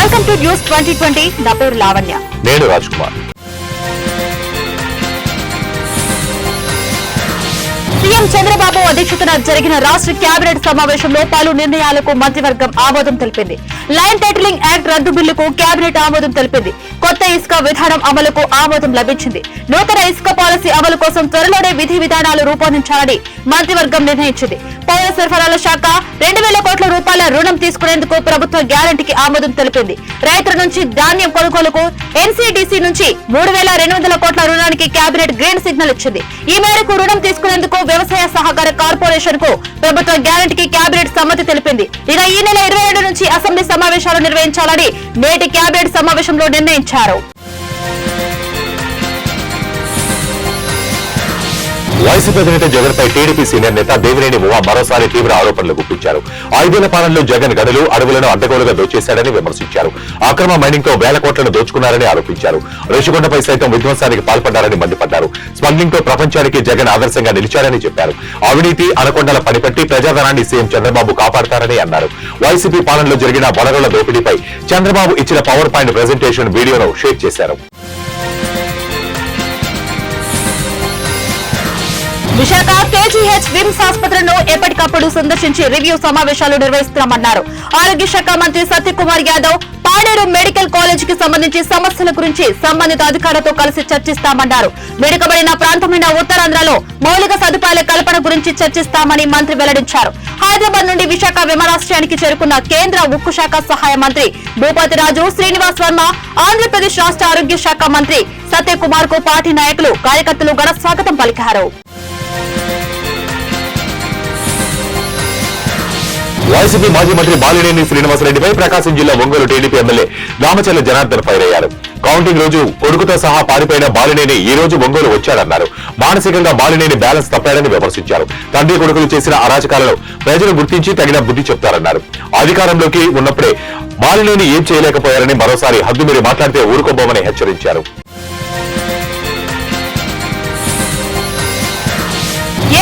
Welcome to news 2020. నా పేరు లావణ్య. నేను రాజ్ కుమార్. సీఎం చంద్రబాబు అధ్యక్షతన జరిగిన రాష్ట్ర కేబినెట్ సమావేశంలో పలు నిర్ణయాలకు మంత్రివర్గం ఆమోదం తెలిపింది. లైన్ టైటిలింగ్ యాక్ట్ రద్దు బిల్లుకు కేబినెట్ ఆమోదం తెలిపింది. కొత్త ఇసుక విధానం అమలుకు ఆమోదం లభించింది. నూతన ఇసుక పాలసీ అమలు కోసం త్వరలోనే విధి విధానాలు రూపొందించాలని మంత్రివర్గం నిర్ణయించింది. పౌర సరఫరాల శాఖ 2000 కోట్ల రూపాయల రుణం తీసుకునేందుకు ప్రభుత్వ గ్యారంటీకి ఆమోదం తెలిపింది. రైతుల నుంచి ధాన్యం కొనుగోలుకు ఎన్సీడీసీ నుంచి 3200 కోట్ల రుణానికి కేబినెట్ గ్రీన్ సిగ్నల్ ఇచ్చింది. ఈ మేరకు రుణం తీసుకునేందుకు వ్యవసాయ సహకార కార్పొరేషన్ కు ప్రభుత్వ గ్యారంటీకి కేబినెట్ సమ్మతి తెలిపింది. ఇక ఈ నెల 27 నుంచి అసెంబ్లీ సమావేశాలు నిర్వహించాలని నేటి కేబినెట్ సమావేశంలో నిర్ణయించారు. వైసీపీ అధినేత జగన్ పై టీడీపీ సీనియర్ నేత దేవినేని ఉమా మరోసారి తీవ్ర ఆరోపణలు గుప్పించారు. 5 ఏళ్ల పాలనలో జగన్ గనులు అడవులను అడ్డగోలుగా దోచేశాడని విమర్శించారు. అక్రమ మైనింగ్ తో వేల కోట్లను దోచుకున్నారని ఆరోపించారు. రేషికొండపై సైతం విధ్వంసానికి పాల్పడ్డారని మండిపడ్డారు. స్మగ్లింగ్ తో ప్రపంచానికి జగన్ ఆదర్శంగా నిలిచారని చెప్పారు. అవినీతి అనకొండల పనిపట్టి ప్రజాధనాన్ని సీఎం చంద్రబాబు కాపాడతారని అన్నారు. వైసీపీ పాలనలో జరిగిన వనరుల దోపిడీపై చంద్రబాబు ఇచ్చిన పవర్ పాయింట్ ప్రెజెంటేషన్ వీడియోను షేర్ చేశారు. విశాఖ కేజీహెచ్ విమ్స్ ఆసుపత్రులను ఎప్పటికప్పుడు సందర్శించి రివ్యూ సమావేశాలు నిర్వహిస్తున్నామన్నారు. ఆరోగ్య శాఖ మంత్రి సత్యకుమార్ యాదవ్ పాడేరు మెడికల్ కాలేజ్ కి సంబంధించి సమస్యల గురించి సంబంధిత అధికారులతో కలిసి చర్చిస్తామన్నారు. వెనుకబడిన ప్రాంతమైన ఉత్తరాంధ్రలో మౌలిక సదుపాయాల కల్పన గురించి చర్చిస్తామని మంత్రి వెల్లడించారు. హైదరాబాద్ నుండి విశాఖ విమానాశ్రయానికి చేరుకున్న కేంద్ర ఉక్కు శాఖ సహాయ మంత్రి భూపతి రాజు శ్రీనివాస్ వర్మ, ఆంధ్రప్రదేశ్ రాష్ట్ర ఆరోగ్య శాఖ మంత్రి సత్యకుమార్ కు పార్టీ నాయకులు కార్యకర్తలు ఘన స్వాగతం పలికారు. వైసీపీ మాజీ మంత్రి బాలినేని శ్రీనివాసరెడ్డిపై ప్రకాశం జిల్లా Ongole TDP MLA Damacharla Janardhan fire అయ్యారు. కౌంటింగ్ రోజు కొడుకుతో సహా పారిపోయిన బాలినేని ఈ రోజు ఒంగోలు వచ్చాడన్నారు. మానసికంగా బాలినేని బ్యాలెన్స్ తప్పాడని విమర్శించారు. తండ్రి కొడుకులు చేసిన అరాచకాలను ప్రజలు గుర్తించి తగిన బుద్ధి చెప్తారన్నారు. అధికారంలోకి ఉన్నప్పుడే బాలినేని ఏం చేయలేకపోయారని మరోసారి హద్దుమీరి మాట్లాడితే ఊరుకోబోమని హెచ్చరించారు.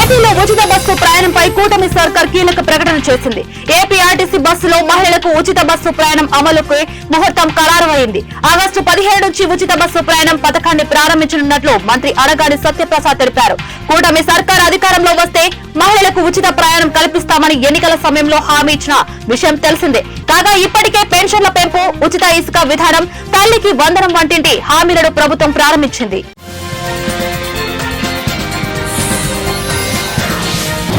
ఏపీలో ఉచిత బస్సు ప్రయాణంపై కూటమి సర్కార్ కీలక ప్రకటన చేసింది. ఏపీ ఆర్టీసీ బస్సులో మహిళలకు ఉచిత బస్సు ప్రయాణం అమలుకు ముహూర్తం ఖరారైంది. ఆగస్టు 17 నుంచి ఉచిత బస్సు ప్రయాణం పథకాన్ని ప్రారంభించనున్నట్లు మంత్రి అడగాడి సత్యప్రసాద్ తెలిపారు. కూటమి సర్కార్ అధికారంలో వస్తే మహిళలకు ఉచిత ప్రయాణం కల్పిస్తామని ఎన్నికల సమయంలో హామీ ఇచ్చిన విషయం తెలిసిందే. కాగా ఇప్పటికే పెన్షన్ల పెంపు, ఉచిత ఇసుక విధానం, తల్లికి వందనం వంటి హామీలను ప్రభుత్వం ప్రారంభించింది.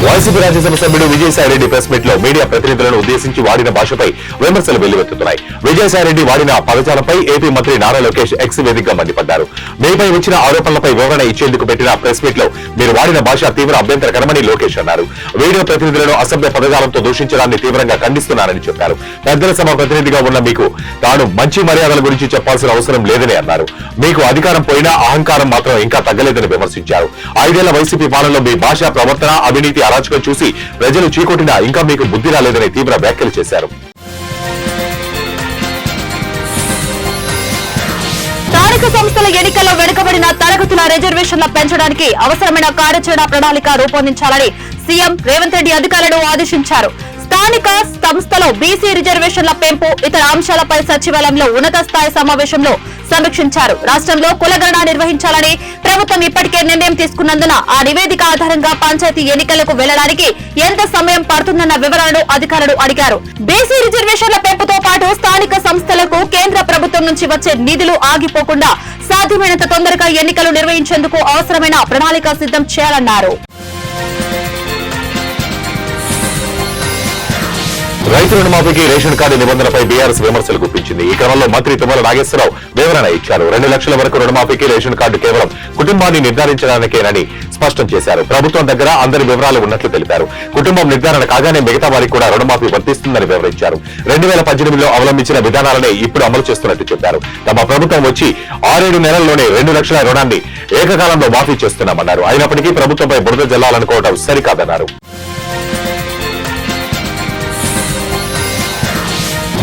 వైసీపీ రాజ్యసభ సభ్యుడు విజయసాయిరెడ్డి ప్రెస్ మీట్ లో మీడియా ప్రతినిధులను ఉద్దేశించి వాడిన భాషపై విమర్శలు వెల్లువెత్తుతున్నాయి. విజయసాయిరెడ్డి వాడిన పదజాలంపై ఏపీ మంత్రి నారా లోకేష్ ఎక్స్ వేదికగా మండిపడ్డారు. మీపై వచ్చిన ఆరోపణలపై వివరణ ఇచ్చేందుకు పెట్టిన ప్రెస్ మీట్ లో మీరు వాడిన భాష తీవ్ర అభ్యంతరకరమని లోకేష్ అన్నారు. వీడియో ప్రతినిధులను అసభ్య పదజాలంతో దూషించడాన్ని తీవ్రంగా ఖండిస్తున్నారని చెప్పారు. పెద్దల సభ ప్రతినిధిగా ఉన్న మీకు తాను మంచి మర్యాదల గురించి చెప్పాల్సిన అవసరం లేదని అన్నారు. మీకు అధికారం పోయినా అహంకారం మాత్రం ఇంకా తగ్గలేదని విమర్శించారు. 5 ఏళ్ల వైసీపీ పాలనలో మీ భాష, ప్రవర్తన, అవినీతి, అరాచకం చూసి ప్రజలు చీకొట్టినా ఇంకా మీకు బుద్ధి రాలేదని తీవ్ర వ్యాఖ్యలు చేశారు. స్థానిక సంస్థల ఎన్నికల్లో వెనుకబడిన తరగతుల రిజర్వేషన్ల పెంచడానికి అవసరమైన కార్యాచరణ ప్రణాళిక రూపొందించాలని సీఎం రేవంత్ రెడ్డి అధికారులను ఆదేశించారు. స్థానిక సంస్థలో బీసీ రిజర్వేషన్ల పెంపు, ఇతర అంశాలపై సచివాలయంలో ఉన్నత స్థాయి సమావేశంలో సమీక్షించారు. రాష్ట్రంలో కులగణన నిర్వహించాలని ప్రభుత్వం ఇప్పటికే నిర్ణయం తీసుకున్నందున ఆ నివేదిక ఆధారంగా పంచాయతీ ఎన్నికలకు వెళ్లడానికి ఎంత సమయం పడుతుందన్న వివరాలను అధికారులు అడిగారు. బీసీ రిజర్వేషన్ల పెంపుతో పాటు స్థానిక సంస్థలకు కేంద్ర ప్రభుత్వం నుంచి వచ్చే నిధులు ఆగిపోకుండా సాధ్యమైనంత తొందరగా ఎన్నికలు నిర్వహించేందుకు అవసరమైన ప్రణాళిక సిద్ధం చేయాలన్నారు. రైతు రుణమాఫీకి రేషన్ కార్డు నిబంధనలపై బీఆర్ఎస్ విమర్శలు గుప్పించింది. ఈ క్రమంలో మంత్రి తుమ్మల నాగేశ్వరరావు వివరణ ఇచ్చారు. 2 లక్షల వరకు రుణమాఫీకి రేషన్ కార్డు కేవలం కుటుంబాన్ని నిర్ధారించడానికేనని స్పష్టం చేశారు. ప్రభుత్వం దగ్గర అందరి వివరాలు ఉన్నట్లు తెలిపారు. కుటుంబం నిర్ధారణ కాగానే మిగతా వారికి కూడా రుణమాఫీ వర్తిస్తుందని వివరించారు. 2018లో అవలంబించిన విధానాలనే ఇప్పుడు అమలు చేస్తున్నట్టు చెప్పారు. తమ ప్రభుత్వం వచ్చి 6-7 నెలల్లోనే 2 లక్షల రుణాన్ని ఏకకాలంలో మాఫీ చేస్తున్నామన్నారు. అయినప్పటికీ ప్రభుత్వంపై బురద జల్లాలనుకోవడం సరికాదన్నారు.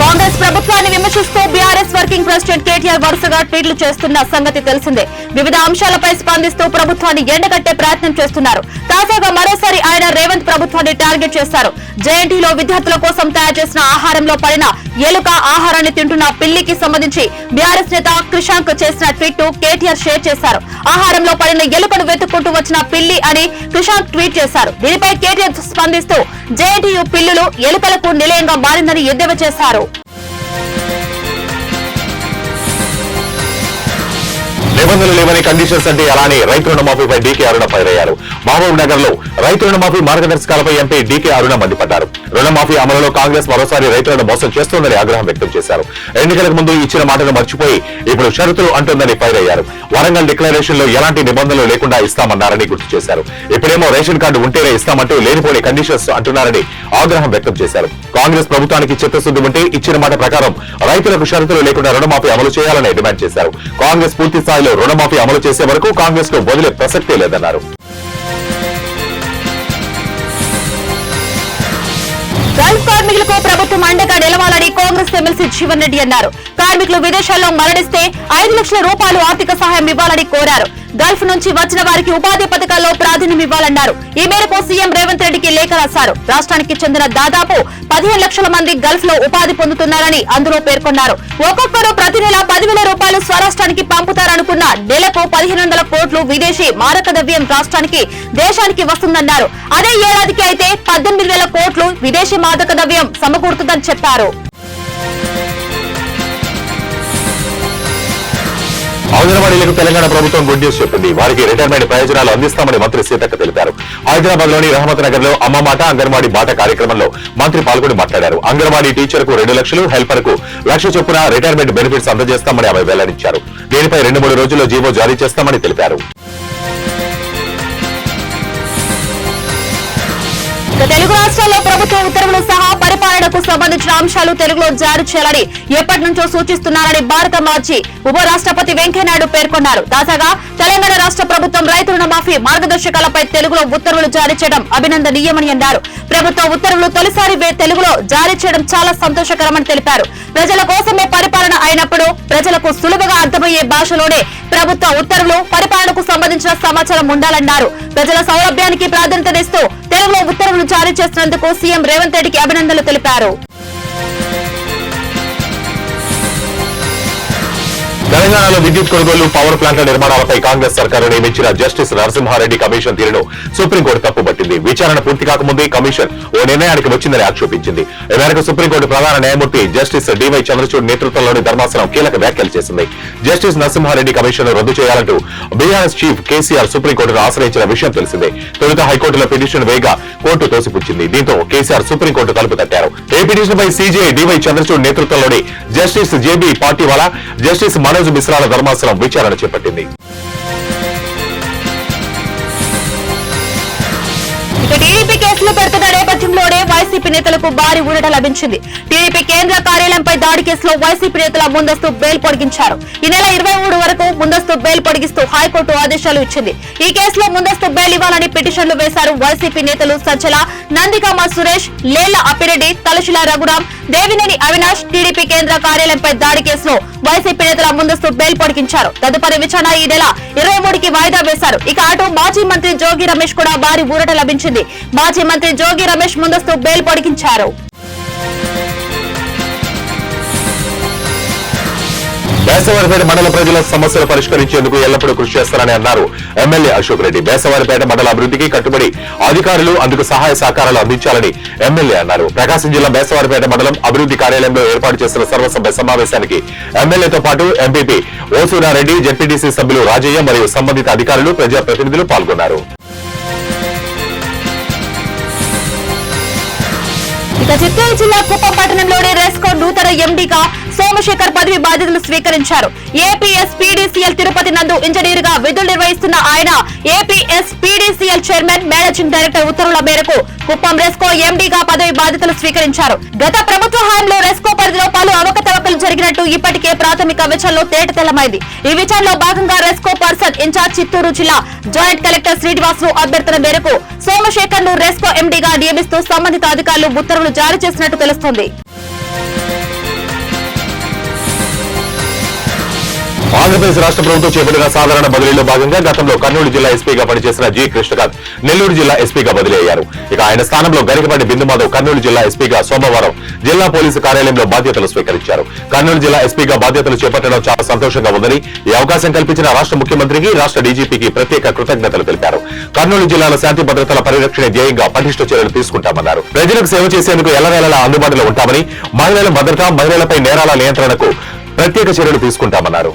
కాంగ్రెస్ ప్రభుత్వాన్ని విమర్శిస్తూ బీఆర్ఎస్ వర్కింగ్ ప్రెసిడెంట్ కేటీఆర్ వరుసగా ట్వీట్లు చేస్తున్న సంగతి తెలిసిందే. వివిధ అంశాలపై స్పందిస్తూ ప్రభుత్వాన్ని ఎండగట్టే ప్రయత్నం చేస్తున్నారు. తాజాగా మరోసారి ఆయన రేవంత్ ప్రభుత్వాన్ని టార్గెట్ చేశారు. జేఎన్టీలో విద్యార్థుల కోసం తయారు చేసిన ఆహారంలో పడిన ఎలుక ఆహారాన్ని తింటున్న పిల్లికి సంబంధించి బీఆర్ఎస్ నేత క్రిషాంక్ చేసిన ట్వీట్ ను కేటీఆర్ షేర్ చేశారు. ఆహారంలో పడిన ఎలుకను వెతుక్కుంటూ వచ్చిన పిల్లి అని క్రిషాంక్ ట్వీట్ చేశారు. దీనిపై కేటీఆర్ స్పందిస్తూ జేఎన్టీయూ పిల్లులు ఎలుకలకు నిలయంగా మారిందని ఎద్దేవా చేశారు. నిబంధనలు లేవని కండిషన్స్ అంటే అలానే రైతు రుణమాఫీపై డీకే అరుణ ఫైరయ్యారు. మహబూబ్ నగర్ లో రైతు రుణమాఫీ మార్గదర్శకాలపై ఎంపీ డీకే అరుణ మండిపడ్డారు. రుణమాఫీ అమలులో కాంగ్రెస్ మరోసారి రైతులను మోసం చేస్తోందని ఆగ్రహం వ్యక్తం చేశారు. ఎన్నికలకు ముందు ఇచ్చిన మాటను మర్చిపోయి ఇప్పుడు షరతులు అంటోందని ఫైర్ అయ్యారు. వరంగల్ డిక్లరేషన్ లో ఎలాంటి నిబంధనలు లేకుండా ఇస్తామన్నారని గుర్తు చేశారు. ఇప్పుడేమో రేషన్ కార్డు ఉంటేనే ఇస్తామంటూ లేనిపోని కండిషన్స్ అంటున్నారని ఆగ్రహం వ్యక్తం చేశారు. కాంగ్రెస్ ప్రభుత్వానికి చిత్తశుద్ధి ఉంటే ఇచ్చిన మాట ప్రకారం రైతులకు షరతులు లేకుండా రుణమాఫీ అమలు చేయాలని డిమాండ్ చేశారు. కాంగ్రెస్ పూర్తి స్థాయిలో రుణమాఫీ అమలు చేసే వరకు కాంగ్రెస్ కు వదిలే ప్రసక్తే లేదన్నారు. గల్ఫ్ కార్మికులకు ప్రభుత్వం అండగా నిలవాలని కాంగ్రెస్ ఎమ్మెల్సీ జీవన్ రెడ్డి అన్నారు. కార్మికులు విదేశాల్లో మరణిస్తే 5 లక్షల రూపాయలు ఆర్థిక సహాయం ఇవ్వాలని కోరారు. గల్ఫ్ నుంచి వచ్చిన వారికి ఉపాధి పథకాల్లో ప్రాధాన్యం ఇవ్వాలన్నారు. ఈ మేరకు సీఎం రేవంత్ రెడ్డికి లేఖ రాశారు. రాష్ట్రానికి చెందిన దాదాపు 15 లక్షల మంది గల్ఫ్ లో ఉపాధి పొందుతున్నారని అందులో పేర్కొన్నారు. ఒక్కొక్కరు ప్రతి నెల 10,000 రూపాయలు స్వరాష్ట్రానికి పంపుతారనుకున్న నెలకు 1,500 కోట్లు విదేశీ మారక ద్రవ్యం రాష్ట్రానికి దేశానికి వస్తుందన్నారు. అదే ఏడాదికి అయితే 18,000 కోట్లు విదేశీ మాదక ద్రవ్యం సమకూరుతుందని చెప్పారు. అంగన్వాడీలకు తెలంగాణ ప్రభుత్వం గుడ్ న్యూస్ చెప్పింది. వారికి రిటైర్మెంట్ ప్రయోజనాలు అందిస్తామని మంత్రి సీతక్క తెలిపారు. హైదరాబాద్ లోని రహమత్ నగర్ లో అమ్మ మాట అంగన్వాడీ బాట కార్యక్రమంలో మంత్రి పాల్గొని మాట్లాడారు. అంగన్వాడీ టీచర్ కు 2 లక్షలు, హెల్పర్ కు 1,00,000 చొప్పున రిటైర్మెంట్ బెనిఫిట్స్ అందజేస్తామని ఆమె వెల్లడించారు. దీనిపై 2-3 రోజుల్లో జీవో జారీ చేస్తామని తెలిపారు. తెలుగు రాష్ట్రాల్లో ప్రభుత్వ ఉత్తర్వులు సహా పరిపాలనకు సంబంధించిన అంశాలు తెలుగులో జారీ చేయాలని ఎప్పటి నుంచో సూచిస్తున్నారని భారత మాజీ ఉప రాష్ట్రపతి వెంకయ్యనాయుడు పేర్కొన్నారు. తాజాగా తెలంగాణ రాష్ట్ర ప్రభుత్వం రైతు రుణమాఫీ మార్గదర్శకాలపై తెలుగులో ఉత్తర్వులు జారీ చేయడం అభినందనీయమని అన్నారు. ప్రభుత్వ ఉత్తర్వులు తొలిసారి తెలుగులో జారీ చేయడం చాలా సంతోషకరమని తెలిపారు. ప్రజల కోసమే పరిపాలన అయినప్పుడు ప్రజలకు సులువుగా అర్థమయ్యే భాషలోనే ప్రభుత్వ ఉత్తర్వులు పరిపాలనకు సంబంధించిన సమాచారం ఉండాలన్నారు. ప్రజల సౌలభ్యానికి ప్రాధాన్యతనిస్తూ తెలుగులో ఉత్తర్వులు జారీ చేస్తున్నందుకు సీఎం రేవంత్ రెడ్డికి అభినందనలు తెలిపారు. తెలంగాణలో విద్యుత్ కొనుగోలు, పవర్ ప్లాంట్ల నిర్మాణాలపై కాంగ్రెస్ సర్కారు నియమించిన జస్టిస్ నరసింహారెడ్డి కమిషన్ తీరును సుప్రీంకోర్టు తప్పుపట్టింది. విచారణ పూర్తి కాకముందే కమిషన్ ఓ నిర్ణయానికి వచ్చిందని ఆక్షేపించింది. ఈ మేరకు సుప్రీంకోర్టు ప్రధాన న్యాయమూర్తి జస్టిస్ డివై చంద్రచూడ్ నేతృత్వంలోని ధర్మాసనం కీలక వ్యాఖ్యలు చేసింది. జస్టిస్ నరసింహారెడ్డి కమిషన్ రద్దు చేయాలంటూ బీఆర్ఎస్ చీఫ్ కేసీఆర్ సుప్రీంకోర్టును ఆశ్రయించిన విషయం తెలిసిందే. తొలుత హైకోర్టులో పిటిషన్ వేయగా కోర్టు తోసిపుచ్చింది. దీంతో కేసీఆర్ సుప్రీంకోర్టు తలుపు తట్టారు. ఈ పిటిషన్ పై సీజేఐ డివై చంద్రచూడ్ నేతృత్వంలోని justice JB Pardiwala, justice Manoj మిశ్రాల ధర్మాసనం విచారణ చేపట్టింది. టీడీపీ కేసులు పెడుతున్న నేపథ్యంలోనే వైసీపీ నేతలకు భారీ ఊరట లభించింది. టీడీపీ కేంద్ర కార్యాలయంపై దాడి కేసులో వైసీపీ నేతల ముందస్తు బెయిల్ పొడిగించారు. ఈ నెల 23 వరకు ముందస్తు బెయిల్ పొడిగిస్తూ హైకోర్టు ఆదేశాలు ఇచ్చింది. ఈ కేసులో ముందస్తు బెయిల్ ఇవ్వాలని పిటిషన్లు వేశారు వైసీపీ నేతలు సజ్జల, నందిగామ సురేష్, లేళ్ల అప్పిరెడ్డి, తలశిల రఘురాం, దేవినేని అవినాష్. టీడీపీ కేంద్ర కార్యాలయంపై దాడి కేసులో వైసీపీ నేతల ముందస్తు బెయిల్ పొడిగించారు. తదుపరి విచారణ ఈ నెల 23కి వాయిదా వేశారు. ఇక అటు మాజీ మంత్రి జోగి రమేష్ కూడా భారీ ఊరట లభించింది. మాజీ మంత్రి జోగి రమేష్ ముందస్తు బెయిల్ పొడిగించారు. బేసవారిపేట మండల ప్రజల సమస్యలు పరిష్కరించేందుకు ఎల్లప్పుడూ కృషి చేస్తారని అన్నారు ఎమ్మెల్యే అశోక్ రెడ్డి. బేసవారిపేట మండల అభివృద్ధికి కట్టుబడి అధికారులు అందుకు సహాయ సహకారాలు అందించాలని ఎమ్మెల్యే అన్నారు. ప్రకాశం జిల్లా బేసవారిపేట మండలం అభివృద్ధి కార్యాలయంలో ఏర్పాటు చేసిన సర్వసభ్య సమావేశానికి ఎమ్మెల్యేతో పాటు ఎంపీపీ ఓసూరారెడ్డి, జెడ్పీటీసీ సభ్యులు రాజయ్య మరియు సంబంధిత అధికారులు, ప్రజాప్రతినిధులు పాల్గొన్నారు. ఇక చిత్తూరు జిల్లా కుప్పం పట్టణంలోని రెస్కో నూతన ఎండీగా సోమశేఖర్ పదవి బాధ్యతలు స్వీకరించారు. ఏపీఎస్ పీడీసీఎల్ తిరుపతి నందు ఇంజనీర్ గా విధులు నిర్వహిస్తున్న ఆయన APS PDCL chairman, managing director ఉత్తర్వుల మేరకు కుప్పం రెస్కో ఎండీగా పదవి బాధ్యతలు స్వీకరించారు. గత ప్రభుత్వ హయాంలో రెస్కో పరిధిలో పలు అవకతవకలు జరిగినట్టు ఇప్పటికే ప్రాథమిక విచారణలో తేటతెల్లమైంది. ఈ విచారణలో భాగంగా రెస్కో పర్సన్ ఇన్ఛార్జ్ చిత్తూరు జిల్లా జాయింట్ కలెక్టర్ శ్రీనివాసులు అభ్యర్థన మేరకు సోమశేఖర్ ను రెస్కో ఎండీగా నియమిస్తూ సంబంధిత అధికారులు ఉత్తర్వులు జారీ చేసినట్టు తెలుస్తోంది. ఆంధ్రప్రదేశ్ రాష్ట్ర ప్రభుత్వం చేపట్టిన సాధారణ బదిలీలో భాగంగా గతంలో కర్నూలు జిల్లా ఎస్పీగా పనిచేసిన జి కృష్ణకాంత్ నెల్లూరు జిల్లా ఎస్పీగా బదిలీ అయ్యారు. ఇక ఆయన స్థానంలో గరికపాటి బిందుమాధవ్ కర్నూలు జిల్లా ఎస్పీగా సోమవారం జిల్లా పోలీసు కార్యాలయంలో బాధ్యతలు స్వీకరించారు. కర్నూలు జిల్లా ఎస్పీగా బాధ్యతలు చేపట్టడం చాలా సంతోషంగా ఉందని, ఈ అవకాశం కల్పించిన రాష్ట్ర ముఖ్యమంత్రికి, రాష్ట్ర డీజీపీకి ప్రత్యేక కృతజ్ఞతలు తెలిపారు. కర్నూలు జిల్లాలో శాంతి భద్రతల పరిరక్షణ ధ్యేయంగా పటిష్ట చర్యలు తీసుకుంటామన్నారు. ప్రజలకు సేవ చేసేందుకు ఎల్లవేళలా అందుబాటులో ఉంటామని, మహిళల భద్రత, మహిళలపై నేరాల నియంత్రణకు ప్రత్యేక చర్యలు తీసుకుంటామన్నారు.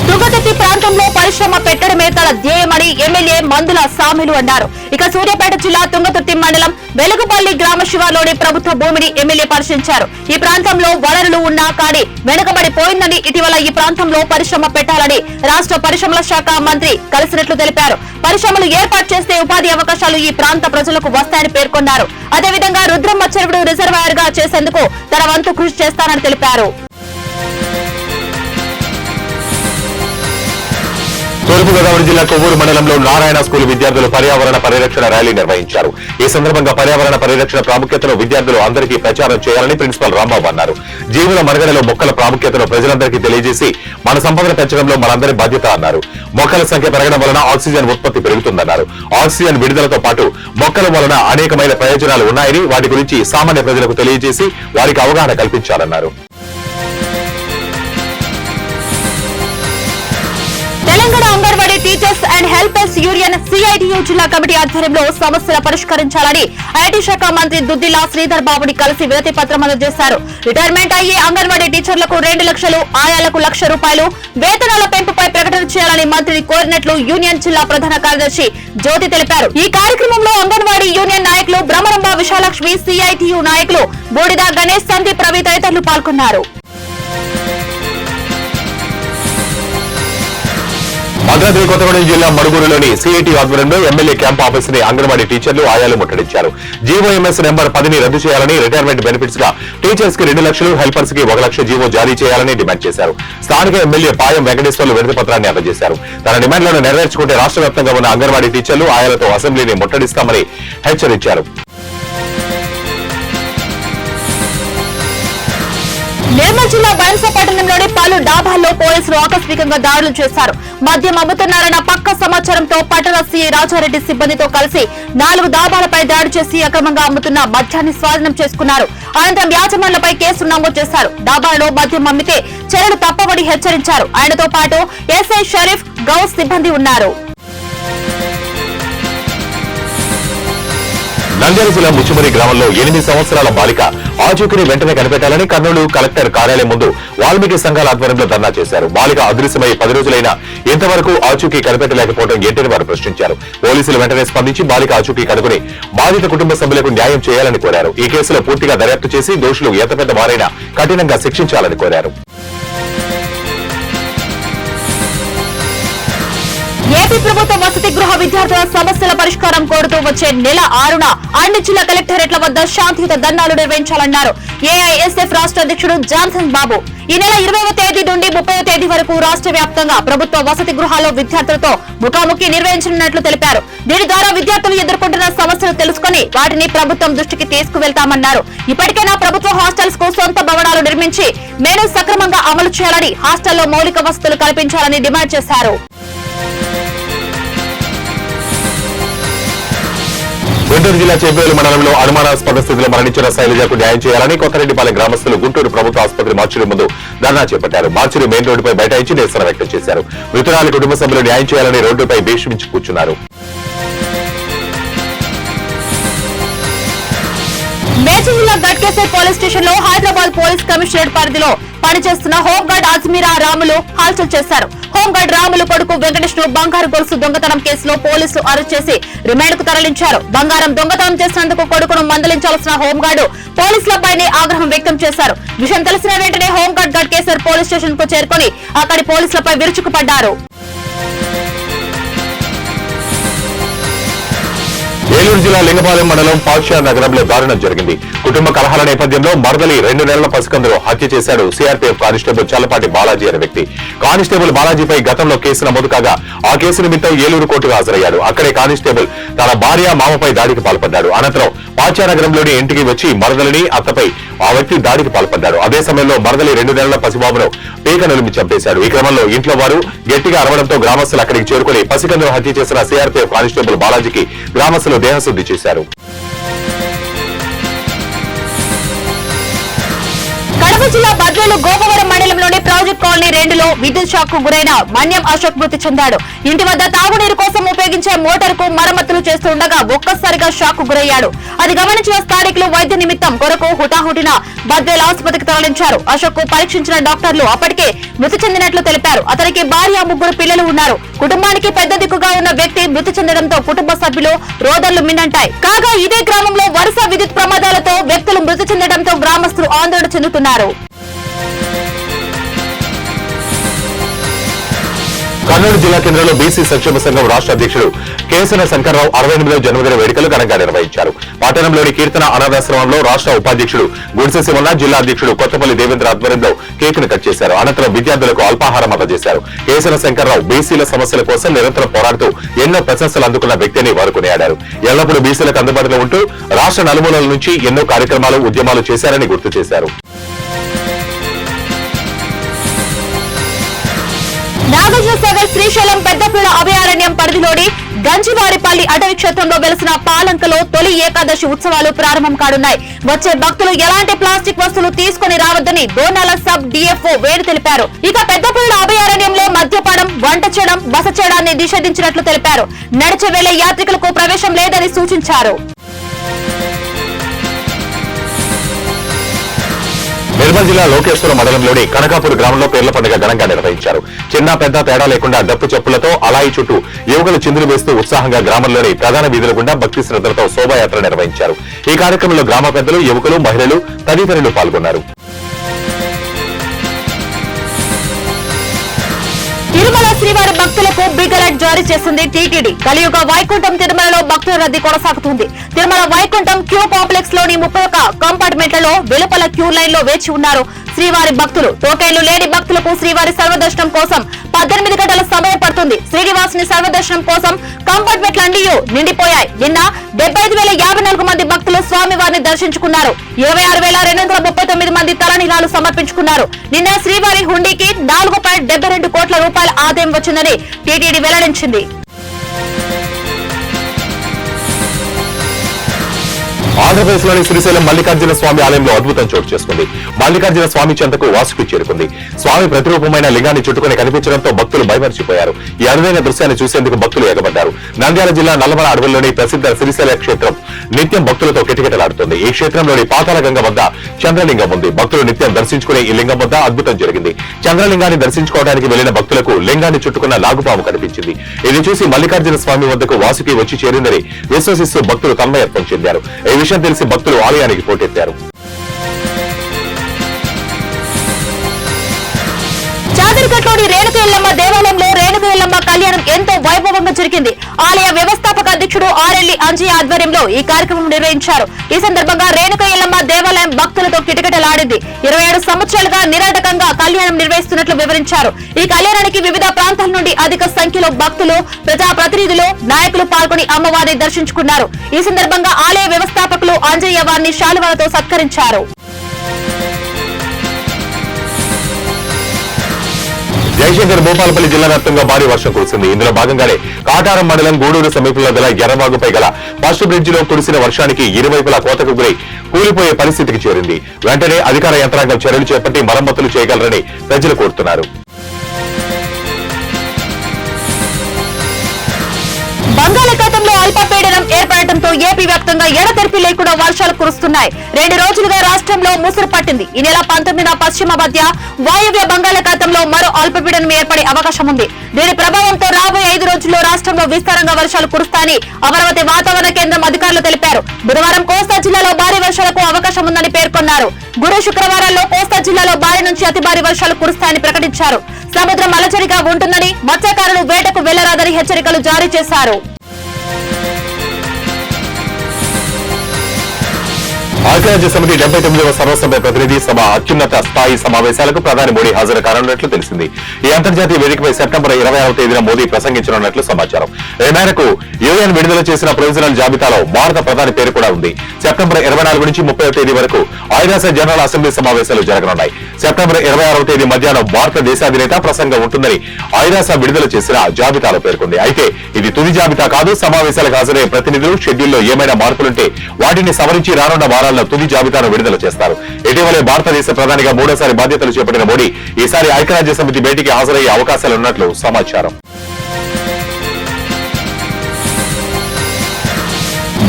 తుంగతుర్తి ప్రాంతంలో పరిశ్రమ పెట్టడమే తన ధ్యేయమని ఎమ్మెల్యే మందుల సామిలు అన్నారు. ఇక సూర్యాపేట జిల్లా తుంగతుర్తి మండలం వెలుగుపల్లి గ్రామ శివార్లోని ప్రభుత్వ భూమిని ఎమ్మెల్యే పరిశీలించారు. ఈ ప్రాంతంలో వనరులు ఉన్నా కానీ వెనుకబడిపోయిందని, ఇటీవల ఈ ప్రాంతంలో పరిశ్రమ పెట్టాలని రాష్ట్ర పరిశ్రమల శాఖ మంత్రి కలిసినట్లు తెలిపారు. పరిశ్రమలు ఏర్పాటు చేస్తే ఉపాధి అవకాశాలు ఈ ప్రాంత ప్రజలకు వస్తాయని పేర్కొన్నారు. అదేవిధంగా రుద్రమ్మ చెరువును రిజర్వాయర్ గా చేసేందుకు తన వంతు కృషి చేస్తానని తెలిపారు. తూర్పుగోదావరి జిల్లా కొవ్వూరు మండలంలో నారాయణ స్కూల్ విద్యార్థులు పర్యావరణ పరిరక్షణ ర్యాలీ నిర్వహించారు. ఈ సందర్భంగా పర్యావరణ పరిరక్షణ ప్రాముఖ్యతను విద్యార్థులు అందరికీ ప్రచారం చేయాలని ప్రిన్సిపల్ రాంబాబు అన్నారు. జీవుల మనుగడలో మొక్కల ప్రాముఖ్యతను ప్రజలందరికీ తెలియజేసి మన సంపదను పెంచడంలో మనందరి బాధ్యత అన్నారు. మొక్కల సంఖ్య పెరగడం వలన ఆక్సిజన్ ఉత్పత్తి పెరుగుతుందన్నారు. ఆక్సిజన్ విడుదలతో పాటు మొక్కల వలన అనేకమైన ప్రయోజనాలు ఉన్నాయని, వాటి గురించి సామాన్య ప్రజలకు తెలియజేసి వారికి అవగాహన కల్పించాలన్నారు. Telangana Anganwadi teachers and helpers union CITU జిల్లా కమిటీ ఆధ్వర్యంలో సమస్యలు పరిష్కరించాలని ఐటీ శాఖ మంత్రి దుద్దిలా శ్రీధర్ బాబుని కలిసి వినతి పత్రం అందజేశారు. రిటైర్మెంట్ అయ్యే అంగన్వాడీ టీచర్లకు 2 లక్షలు, ఆయాలకు 1,00,000 రూపాయలు వేతనాల పెంపుపై ప్రకటన చేయాలని మంత్రిని కోరినట్లు యూనియన్ జిల్లా ప్రధాన కార్యదర్శి జ్యోతి తెలిపారు. ఈ కార్యక్రమంలో అంగన్వాడీ యూనియన్ నాయకులు బ్రహ్మరంభ విశాలక్ష్మి, సిఐటియు నాయకులు బూడిద గణేష్, సందీప్, రవి తదితరులు పాల్గొన్నారు. భద్రాద్రి కొత్తగూడెం జిల్లా మడుగురులోని సిఐటి ఆధ్వర్యంలో ఎమ్మెల్యే క్యాంప్ ఆఫీస్ ని అంగన్వాడీ టీచర్లు, ఆయాలు ముట్టడించారు. జీవోఎంఎస్ నెంబర్ 10ని రద్దు చేయాలని, రిటైర్మెంట్ బెనిఫిట్స్ గా టీచర్స్ కి 2 లక్షలు, హెల్పర్స్ కి 1 లక్ష జీవో జారీ చేయాలని డిమాండ్ చేశారు. స్థానిక ఎమ్మెల్యే పాయం వెంకటేశ్వర్లు వినతి పత్రాన్ని అందజేశారు. తన డిమాండ్లను నెరవేర్చుకుంటే రాష్ట్ర వ్యాప్తంగా ఉన్న అంగన్వాడీ టీచర్లు, ఆయాలతో అసెంబ్లీని ముట్టడిస్తామని హెచ్చరించారు. నిర్మల్ జిల్లా బైన్స పట్టణంలోని పలు డాబాల్లో పోలీసులు ఆకస్మికంగా దాడులు చేశారు. మద్యం అమ్ముతున్నారన్న పక్క సమాచారంతో పట్టణ సిఐ రాజారెడ్డి సిబ్బందితో కలిసి 4 డాబాలపై దాడి చేసి అక్రమంగా అమ్ముతున్న మద్యాన్ని స్వాధీనం చేసుకున్నారు. అనంతరం యాజమాన్లపై కేసులు నమోదు చేశారు. డాబాలో మద్యం అమ్మితే చర్యలు తప్పవని హెచ్చరించారు. ఆయనతో పాటు ఎస్ఐ షరీఫ్, గౌస్ సిబ్బంది ఉన్నారు. నంద్యాల జిల్లా ముచ్చుమరి గ్రామంలో 8 సంవత్సరాల బాలిక ఆచూకీని వెంటనే కనిపెట్టాలని కర్నూలు కలెక్టర్ కార్యాలయం ముందు వాల్మీకి సంఘాల ఆధ్వర్యంలో ధర్నా చేశారు. బాలిక అదృశ్యమై 10 రోజులైనా ఇంతవరకు ఆచూకీ కనిపెట్టలేకపోవడం ఏంటని వారు ప్రశ్నించారు. పోలీసులు వెంటనే స్పందించి బాలిక ఆచూకీ కనుగొని బాధిత కుటుంబ సభ్యులకు న్యాయం చేయాలని కోరారు. ఈ కేసులో పూర్తిగా దర్యాప్తు చేసి దోషులు ఎంత పెద్ద వారైనా కఠినంగా శిక్షించాలని కోరారు. ఏపీ ప్రభుత్వ వసతి గృహ విద్యార్థుల సమస్యల పరిష్కారం కోరుతూ వచ్చే నెల 6న అన్ని జిల్లా కలెక్టరేట్ల వద్ద శాంతియుత ధర్నాలు నిర్వహించాలన్నారు ఏఐఎస్ఎఫ్ రాష్ట్ర అధ్యక్షుడు జాన్సన్ బాబు. ఈ నెల 20వ తేదీ నుండి 30వ తేదీ వరకు రాష్ట్ర వ్యాప్తంగా ప్రభుత్వ వసతి గృహాల్లో విద్యార్థులతో ముఖాముఖి నిర్వహించనున్నట్లు తెలిపారు. దీని ద్వారా విద్యార్థులు ఎదుర్కొంటున్న సమస్యలు తెలుసుకుని వాటిని ప్రభుత్వం దృష్టికి తీసుకువెళ్తామన్నారు. ఇప్పటికైనా ప్రభుత్వ హాస్టల్స్ కు సొంత భవనాలు నిర్మించి మెనూ సక్రమంగా అమలు చేయాలని, హాస్టల్లో మౌలిక వసతులు కల్పించాలని డిమాండ్ చేశారు. గుంటూరు జిల్లా చేబేలు మండలంలో అనుమానాస్పద స్థితిలో మరణించిన శైలజకు న్యాయం చేయాలని కొత్తరెడ్డిపాలెం గ్రామస్తులు గుంటూరు ప్రభుత్వ ఆసుపత్రి మార్చురి ముందు ధర్నా చేపట్టారు. మార్చురి మెయిన్ రోడ్డుపై బైఠాయించి నిరసన వ్యక్తం చేశారు. మృతురాలి కుటుంబ సభ్యులు న్యాయం చేయాలని రోడ్డుపై భీష్మించి కూర్చున్నారు. మేడ్చల్ జిల్లా గట్కేసర్ పోలీస్ స్టేషన్ లో హైదరాబాద్ పోలీస్ కమిషనరేట్ పరిధిలో పనిచేస్తున్న హోంగార్డ్ అజ్మీరా రాములు హల్చల్ చేశారు. హోంగార్డ్ రాములు కొడుకు వెంకటేష్ ను బంగారు గొలుసు దొంగతనం కేసులో పోలీసులు అరెస్ట్ చేసి రిమాండ్ కు తరలించారు. బంగారం దొంగతనం చేసినందుకు కొడుకును మందలించాల్సిన హోంగార్డు పోలీసులపైనే ఆగ్రహం వ్యక్తం చేశారు. విషయం తెలిసిన వెంటనే హోంగార్డ్ గట్కేసర్ పోలీస్ స్టేషన్ కు చేరుకుని అక్కడి పోలీసులపై విరుచుకుపడ్డారు. ఏలూరు జిల్లా లింగపాలెం మండలం పాక్షా నగరంలో దారుణం జరిగింది. కుటుంబ కలహాల నేపథ్యంలో మరదలి 2 నెలల పసికందును హత్య చేశాడు సిఆర్పీఎఫ్ కానిస్టేబుల్ చల్లపాటి బాలాజీ అనే వ్యక్తి. కానిస్టేబుల్ బాలాజీపై గతంలో కేసు నమోదు కాగా ఆ కేసు నిమిత్తం ఏలూరు కోర్టుకు హాజరయ్యాడు. అక్కడే కానిస్టేబుల్ తన భార్య మామపై దాడికి పాల్పడ్డాడు. అనంతరం పాచానగరంలోని ఇంటికి వచ్చి మరదలిని అత్తపై ఆ వ్యక్తి దాడికి పాల్పడ్డాడు. అదే సమయంలో మరదలి 2 నెలల పసిబాబును పీక నిలిమి చంపేశాడు. ఈ క్రమంలో ఇంట్లో వారు గట్టిగా అరవడంతో గ్రామస్తులు అక్కడికి చేరుకుని పసికందును హత్య చేసిన సిఆర్పీఎఫ్ కానిస్టేబుల్ బాలాజీకి గ్రామస్తులు దేహశుద్ధి చేశారు. కడప జిల్లా బద్వేలు గోపవరం మండలంలోని ప్రాజెక్ట్ కాలనీ 2లో విద్యుత్ షాక్ కు గురైన మన్యం అశోక్ మృతి చెందాడు. ఇంటి వద్ద తాగునీరు కోసం ఉపయోగించే మోటార్ కు మరమ్మతులు చేస్తుండగా ఒక్కసారిగా షాక్ కు గురయ్యాడు. అది గమనించిన స్థానికులు వైద్య నిమిత్తం కొరకు హుటాహుటిన బద్వేలు ఆసుపత్రికి తరలించారు. అశోక్ కు పరీక్షించిన డాక్టర్లు అప్పటికే మృతి చెందినట్లు తెలిపారు. అతనికి భార్య, 3 పిల్లలు ఉన్నారు. కుటుంబానికి పెద్ద దిక్కుగా ఉన్న వ్యక్తి మృతి చెందడంతో కుటుంబ సభ్యులు రోదళ్లు మిన్నంటాయి. కాగా ఇదే గ్రామంలో వరుస విద్యుత్ ప్రమాదాలతో వ్యక్తులు మృతి చెందడంతో గ్రామస్తులు ఆందోళన చెందుతున్నారు. కర్నూలు జిల్లా కేంద్రంలో బీసీ సంక్షేమ సంఘం రాష్ట్ర అధ్యక్షుడు కేసన శంకర్రావు 68వ జన్మదిన వేడుకలు ఘనంగా నిర్వహించారు. పట్టణంలోని కీర్తన అనాథాశ్రమంలో రాష్ట్ర ఉపాధ్యక్షుడు గుడిసె శివన్న, జిల్లా అధ్యక్షుడు కొత్తపల్లి దేవేంద్ర ఆధ్వర్యంలో కేకును కట్ చేశారు. అనంతరం విద్యార్థులకు అల్పాహారం అందజేశారు. కేసన శంకర్రావు బీసీల సమస్యల కోసం నిరంతరం పోరాడుతూ ఎన్నో ప్రశంసలు అందుకున్న వ్యక్తిని వారు కొనియాడారు. ఎల్లప్పుడూ బీసీలకు అందుబాటులో ఉంటూ రాష్ట్ర నలుమూలల నుంచి ఎన్నో కార్యక్రమాలు, ఉద్యమాలు చేశారని గుర్తు చేశారు. నాగార్జునసాగర్ శ్రీశైలం పెద్దపీడ అభయారణ్యం పరిధిలోని గంజివారిపల్లి అటవీ క్షేత్రంలో వెలిసిన పాలంకలో తొలి ఏకాదశి ఉత్సవాలు ప్రారంభం కానున్నాయి. వచ్చే భక్తులు ఎలాంటి ప్లాస్టిక్ వస్తువులు తీసుకుని రావద్దని దోనాల సబ్ డిఎఫ్ఓ వేడి తెలిపారు. ఇక పెద్దపీడ అభయారణ్యంలో మద్యపానం, వంట చేయడం, బస చేయడాన్ని నిషేధించినట్లు తెలిపారు. నడిచే వేళ యాత్రికులకు ప్రవేశం లేదని సూచించారు. నిర్మల్ జిల్లా లోకేశ్వరం మండలంలోని కనకాపూర్ గ్రామంలో పేర్ల పండుగ ఘనంగా నిర్వహించారు. చిన్న పెద్ద తేడా లేకుండా డప్పు చెప్పులతో అలాయి చుట్టూ యువకులు చిందులు వేస్తూ ఉత్సాహంగా గ్రామంలోని ప్రధాన వీధుల గుండా భక్తి శ్రద్ధలతో శోభాయాత్ర నిర్వహించారు. ఈ కార్యక్రమంలో గ్రామ పెద్దలు, యువకులు, మహిళలు తదితరులు పాల్గొన్నారు. తిరుమల శ్రీవారి భక్తులకు బిగ్ అలర్ట్ జారీ చేసింది టీటీడీ. కలియుగ వైకుంఠం తిరుమలలో భక్తుల రద్దీ కొనసాగుతుంది. తిరుమల వైకుంఠం క్యూ కాంప్లెక్స్ లోని 31 కంపార్ట్మెంట్లలో వెలుపల క్యూ లైన్ లో వేచి ఉన్నారు శ్రీవారి భక్తులు. టోకెన్లు లేని భక్తులకు శ్రీవారి సర్వదర్శనం కోసం 18 గంటల సమయం పడుతుంది. శ్రీనివాసుని సర్వదర్శనం కోసం కంపార్ట్మెంట్లన్నీ నిండిపోయాయి. నిన్న 75,054 మంది భక్తులు స్వామివారిని దర్శించుకున్నారు. 26,239 మంది తలనీలాలు సమర్పించుకున్నారు. నిన్న శ్రీవారి హుండీకి 4.72 కోట్ల రూపాయల ఆదాయం వచ్చిందని టీటీడీ వెల్లడించింది. ఆంధ్రప్రదేశ్ లోని శ్రీశైలం మల్లికార్జున స్వామి ఆలయంలో అద్భుతం చోటు చేసుకుంది. మల్లికార్జున స్వామి చెంతకు వాసుకి చేరుకుంది. స్వామి ప్రతిరూపమైన లింగాన్ని చుట్టుకుని కనిపించడంతో భక్తులు భయమర్చిపోయారు. ఈ అరుదైన దృశ్యాన్ని చూసేందుకు భక్తులు ఎగబడ్డారు. నంద్యాల జిల్లా నల్లమల అడవుల్లోని ప్రసిద్ధ శ్రీశైల క్షేత్రం నిత్యం భక్తులతో కిటకిటలాడుతుంది. ఈ క్షేత్రంలోని పాతాళగంగ వద్ద చంద్రలింగం ఉంది. భక్తులు నిత్యం దర్శించుకునే ఈ లింగం వద్ద అద్భుతం జరిగింది. చంద్రలింగాన్ని దర్శించుకోవడానికి వెళ్లిన భక్తులకు లింగాన్ని చుట్టుకున్న నాగుపాము కనిపించింది. ఇది చూసి మల్లికార్జున స్వామి వద్దకు వాసుకి వచ్చి చేరిందని విశ్వసిస్తూ భక్తులు తన్మయత్వం చెందారు. ఈ విషయం తెలిసి భక్తులు ఆలయానికి పోటెత్తారు. చాదరికట్లోని రేణుక ఎల్లమ్మ దేవాలయంలో రేణుక ఎల్లమ్మ కళ్యాణం ఎంతో వైభవంగా జరిగింది. ఆలయ వ్యవస్థాపక అధ్యక్షుడు ఆర్ఎల్లి అంజయ్య ఆధ్వర్యంలో ఈ కార్యక్రమం నిర్వహించారు. ఈ సందర్భంగా రేణుక ఎల్లమ్మ దేవాలయం భక్తులతో కిటకిటలాడింది. 27 సంవత్సరాలుగా నిరాటకంగా కళ్యాణం నిర్వహిస్తున్నట్లు వివరించారు. ఈ కళ్యాణానికి వివిధ ప్రాంతాల నుండి అధిక సంఖ్యలో భక్తులు, ప్రజాప్రతినిధులు, నాయకులు పాల్గొని అమ్మవారిని దర్శించుకున్నారు. ఈ సందర్భంగా ఆలయ వ్యవస్థాపకులు అంజయ్య వారిని శాలువాలతో సత్కరించారు. జయశంకర్ భూపాలపల్లి జిల్లా వ్యాప్తంగా భారీ వర్షం కురిసింది. ఇందులో భాగంగానే కాటారం మండలం గూడూరు సమీపంలో గల ఎర్రవాగుపై గల ఫస్ట్ బ్రిడ్జ్ లో కురిసిన వర్షానికి ఇరువైపులా కోతకు గురై కూలిపోయే పరిస్థితికి చేరింది. వెంటనే అధికార యంత్రాంగం చర్యలు చేపట్టి మరమ్మతులు చేయగలరని ప్రజలు కోరుతున్నారు. బంగాళాఖాతంలో అల్పపీడనం ఏర్పడటంతో ఏపీ వ్యాప్తంగా ఎడతెరిపి లేకుండా వర్షాలు కురుస్తున్నాయి. 2 రోజులుగా రాష్ట్రంలో ముసురు పట్టింది. ఈ నెల 19న పశ్చిమ మధ్య వాయువ్య బంగాళాఖాతంలో మరో అల్పపీడనం ఏర్పడే అవకాశం ఉంది. దీని ప్రభావంతో రాబోయే 5 రోజుల్లో రాష్ట్రంలో విస్తారంగా వర్షాలు కురుస్తాయని అమరావతి వాతావరణ కేంద్రం అధికారులు తెలిపారు. బుధవారం కోస్తా జిల్లాలో భారీ వర్షాలకు అవకాశం ఉందని పేర్కొన్నారు. గురు శుక్రవారాల్లో కోస్తా జిల్లాలో భారీ నుంచి అతి భారీ వర్షాలు కురుస్తాయని ప్రకటించారు. సముద్రం అలజడిగా ఉంటుందని, మత్స్యకారులు వేటకు వెళ్లరాదని హెచ్చరికలు జారీ చేశారు. ఐక్యరాజ్య సమితి 79వ సర్వసభ్య ప్రతినిధి సభ అత్యున్నత స్థాయి సమావేశాలకు ప్రధాని మోడీ హాజరు కానున్నట్లు తెలిసింది. ఈ అంతర్జాతీయ వేదికపై సెప్టెంబర్ 26వ తేదీన మోదీ ప్రసంగించనున్నట్లు సమాచారం. ఈ మేరకు యుఎన్ విడుదల చేసిన ప్రొవిజనల్ జాబితాలో భారత ప్రధాని పేరు కూడా ఉంది. సెప్టెంబర్ 24 నుంచి 30వ తేదీ వరకు ఐరాస జనరల్ అసెంబ్లీ సమావేశాలు జరగనున్నాయి. సెప్టెంబర్ 26వ తేదీ మధ్యాహ్నం భారత దేశాధినేత ప్రసంగం ఉంటుందని ఐరాస విడుదల చేసిన జాబితాలో పేర్కొంది. అయితే ఇది తుది జాబితా కాదు. సమావేశాలకు హాజరయ్యే ప్రతినిధులు షెడ్యూల్లో ఏమైనా మార్పులుంటే వాటిని సవరించి రానున్న వారాల్లో తుది జాబితాను విడుదల చేస్తారు. ఇటీవలే భారతదేశ ప్రధానిగా మూడోసారి బాధ్యతలు చేపట్టిన మోడీ ఈసారి ఐక్యరాజ్య సమితి భేటీకి హాజరయ్యే అవకాశాలున్నట్లు సమాచారం.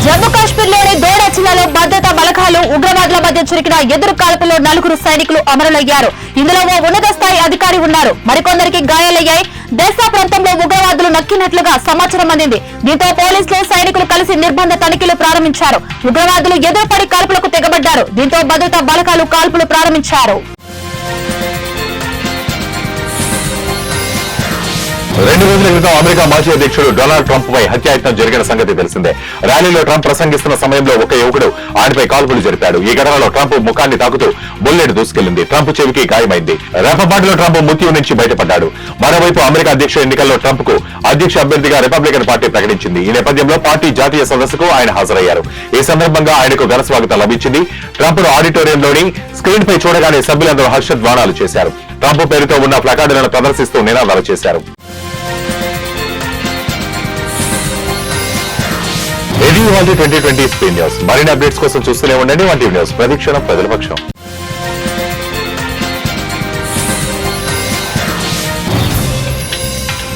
జమ్మూ కాశ్మీర్ లోని దోడా జిల్లాలో భద్రతా బలగాలు ఉగ్రవాదుల మధ్య జరిగిన ఎదురు కాల్పులో 4 సైనికులు అమరులయ్యారు. ఇందులో ఓ ఉన్నత స్థాయి అధికారి ఉన్నారు. మరికొందరికి గాయాలయ్యాయి. దెస్సా ప్రాంతంలో ఉగ్రవాదులు నక్కినట్లుగా సమాచారం అందింది. దీంతో పోలీసులు సైనికులు కలిసి నిర్బంధ తనిఖీలు ప్రారంభించారు. ఉగ్రవాదులు ఎదురుపడి కాల్పులకు తెగబడ్డారు. దీంతో భద్రతా బలగాలు కాల్పులు ప్రారంభించారు. 2 రోజుల క్రితం అమెరికా మాజీ అధ్యక్షుడు డొనాల్డ్ ట్రంప్ పై హత్యాయత్నం జరిగిన సంగతి తెలిసిందే. ర్యాలీలో ట్రంప్ ప్రసంగిస్తున్న సమయంలో ఒక యువకుడు ఆయనపై కాల్పులు జరిపాడు. ఈ ఘటనలో ట్రంప్ ముఖాన్ని తాకుతూ బుల్లెట్ దూసుకెళ్లింది. ట్రంప్ చెవికి గాయమైంది. రెప్పపాటులో ట్రంప్ మృత్యు నుంచి బయటపడ్డాడు. మరోవైపు అమెరికా అధ్యక్ష ఎన్నికల్లో ట్రంప్ కు అధ్యక్ష అభ్యర్థిగా రిపబ్లికన్ పార్టీ ప్రకటించింది. ఈ నేపథ్యంలో పార్టీ జాతీయ సదస్సుకు ఆయన హాజరయ్యారు. ఈ సందర్భంగా ఆయనకు ఘన స్వాగతం లభించింది. ట్రంప్ ను ఆడిటోరియంలోని స్క్రీన్ పై చూడగానే సభ్యులందరూ హర్షధ్వానాలు చేశారు. ట్రంప్ పేరుతో ఉన్న ప్లకార్డులను ప్రదర్శిస్తూ నినాదాలు చేశారు. ఇది 2020 స్పీడ్ న్యూస్. మరిన్ని అప్డేట్స్ కోసం చూస్తూనే ఉండండి. 1 టీవీ న్యూస్, ప్రతిక్షణం ప్రజల పక్షం.